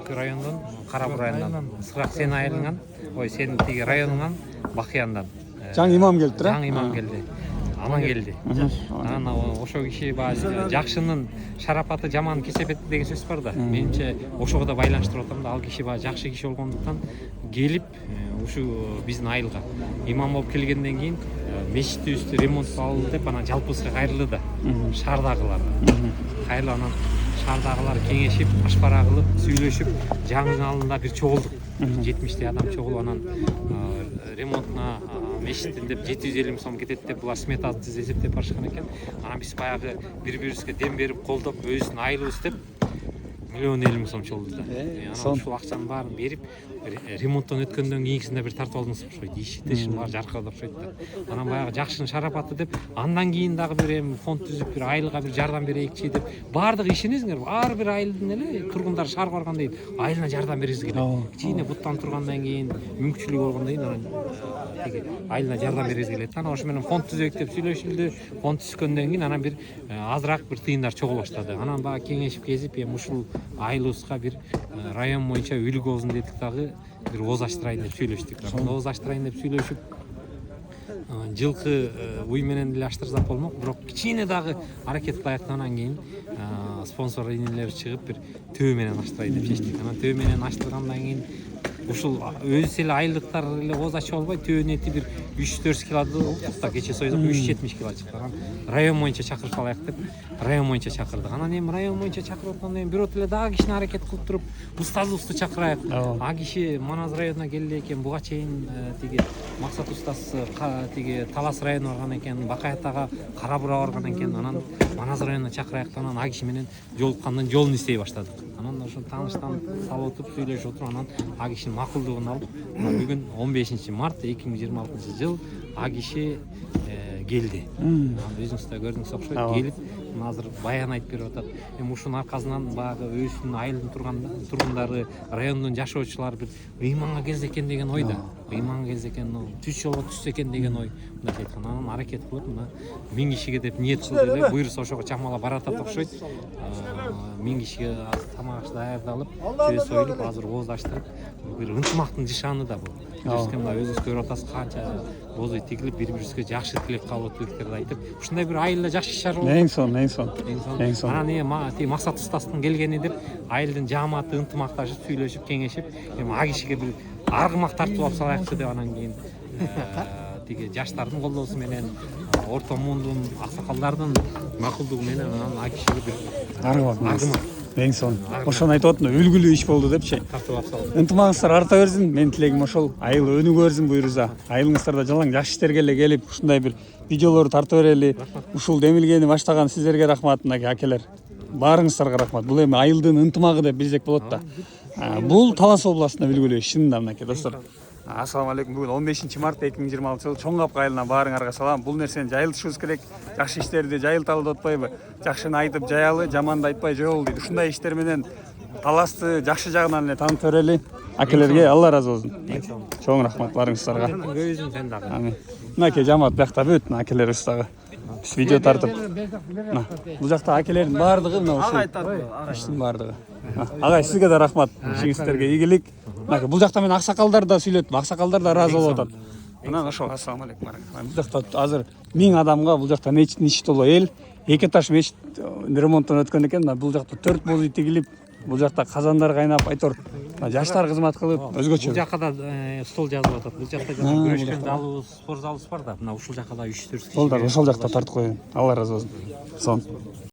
Rayondan, Karabur rayonundan, Sırak sen ayılgan, oy senin tigi rayonundan, Bakıyandan. Жаңы имам келди тура? Жаңы имам келди. Аман келди. Анан ошо киши баары жакшынын шарапаты жаман кесепет деген сөз бар да. Менимче ошого да байланыштырып атам да, ал киши баары жакшы киши болгондуктан келип ушу биздин айылга имам болуп келгенден кийин мечитибизди ремонтталды деп анан жалпысына кайрылды да. Шаардагылар. Кайрылып анан шаардагылар кеңешип, ашпара кылып, сүйлөшүп, жаңы алдында бир чогулдук. 70 адам чогулуп анан ремонтуна мечиттин деп 750 миң сом кетет деп булар сметаны эсептеп барышкан экен. Анан биз баягы бири-бирибизге дем берип, колдоп, өзүбүздүн айылыбыз деп 1,50 миң сом чогулду да. Анан ушул акчанын баарын берип, ремонттон өткөндөн кийинкисинде бир тартып алдыңыз окшойт. Иши баары жаркырады окшойт да. Анан баягы жакшынын шарапаты деп, андан кийин дагы бир эми фонд түзүп, бир айылга бир жардам берейикчи деп, баардык ишиңиздер, ар бир айылдын эле тургундары шаар барганда айылына жардам бергиңиз келет. Кичине буттан тургандан кийин, мүмкүнчүлүгү болгондон кийин анан айылына жардам бергиңиз келет. Анан ошо менен фонд түзөйүк деп сүйлөшүлдү. Фонд түзгөндөн кийин анан бир азыраак бир тыйындар чогула баштады. Анан баягы кеңешип кезип, эми ушул айылыбызга бир район боюнча үлгү болсун дедик дагы, бир ооз ачтырайын деп сүйлөштүк. Ооз ачтырайын деп сүйлөшүп, жылкы уй менен деле аштырсак болмок, бирок кичине дагы аракет кылайык. Анан кийин спонсор инелер чыгып бир төбө менен аштырайын деп чечтик. Анан төбө менен аштыргандан кийин ушул өзү эле айылдыктар эле ооз ачып албай, төбөнүн эти бир 300-400 килоду уктук да, кече сойдук 370 кило чыкты. Анан район боюнча чакырып алайык деп район боюнча чакырдык. Анан эми район боюнча чакырып аткандан кийин бирок эле дагы кичине аракет кылып туруп, устазыбызды чакырайык. А киши Манас районуна келди экен, буга чейин тиги Максат устасы тиги Талас районуна барган экен, Бакай атага Карабурга барган экен. Анан Манас районуна чакырайык деп, анан а киши менен жолуккандан жолун издей баштадык. Анан ошо тааныштан салып отуруп сүйлөшүп отуруп, анан а кишинин макулдугун алып, бүгүн 15 март 2026 жыл а киши келди. Өзүңүз да көрдүңүз окшойт, келип азыр баян айтып берип атат. Эми ушунун аркасынан баягы өзүнүн айылдын тургундары, райондун жашоочулары бир ыйманга келсе экен деген ойда. Ыйманга келсе экен, түз жолго түшсө экен деген ой. Мындай айткан, анан аракет кылып, мына 1000 кишиге деп ниет кылды эле, буйруса ошого чамалап баратат окшойт. 1000 кишиге тамак аш даярдалып, төбө союлуп, азыр ооз ачтырып, бир ынтымактын нышаны да бул. Өзүңүз көрүп атасыз, канча боозой тигилип, бири-бирибизге жакшы тилек кабыл тилектерди айтып, ушундай бир айылда жакшы ишар болуп. Эң сонун. Анан эми Максат устастын келгени деп, айылдын жааматы ынтымакташып, сүйлөшүп, кеңешип, эми а кишиге бир аргымак тартып алып салайыкчы деп, анан кийин тиги жаштардын колдоосу менен, орто муундун аксакалдардын макулдугу менен анан а кишиге бир аргымак. Эң сонун. Ошону айтып атам, үлгүлүү иш болду депчи. Тартып алып салды. Ынтымагыңыздар арта берсин. Менин тилегим ошол. Айыл өнүгө берсин буйруса. Айылыңыздарда жалаң жакшы иштерге эле келип, ушундай бир видеолорду тарта берели. Ушул демилгени баштаган сиздерге рахмат, мынакей акелер. Баарыңыздарга рахмат. Бул эми айылдын ынтымагы деп билсек болот да. Бул Талас областында үлгүлүү иш, чынында мынакей достор. Ассаламу алейкум. Бүгүн 15 март 2026 жыл Чоң Капка айылынан баарыңарга салам. Бул нерсени жайылтышыбыз керек. Жакшы иштерди жайылталы деп атпайбы? Жакшыны айтып жаялы, жаманды айтпай жоол дейт. Ушундай иштер менен Таласты жакшы жагынан эле таанып берели. Акелерге Алла ыраазы болсун. Чоң рахмат баарыңыздарга. Өзүң сен дагы. Амин. Мынакей жамаат биякта бүт акелерибиз дагы. Биз видео тартып. Бул жакта акелердин баардыгы мына ушул иштин баардыгы. Агай, сизге да рахмат. Ишиңиздерге ийгилик. Бул жакта мен аксакалдар да сүйлөтүп, аксакалдар да ыраазы болуп атат. Анан ошол ассаламу алейкум. Бул жакта азыр 1000 адамга бул жакта мечиттин иши толо эл. 2 этаж мечит ремонттон өткөн экен. Бул жакта 4 боз тигилип, бул жакта казандар кайнап, айтор жаштар кызмат кылып, өзгөчө. Бул жакка да стол жазып атат. Бул жакта жана күрөшкөн залыбыз, спорт залыбыз бар да. Мына ушул жакка да 3-4 киши. Ошол жакта тартып коюн. Алла ыраазы болсун. Сон.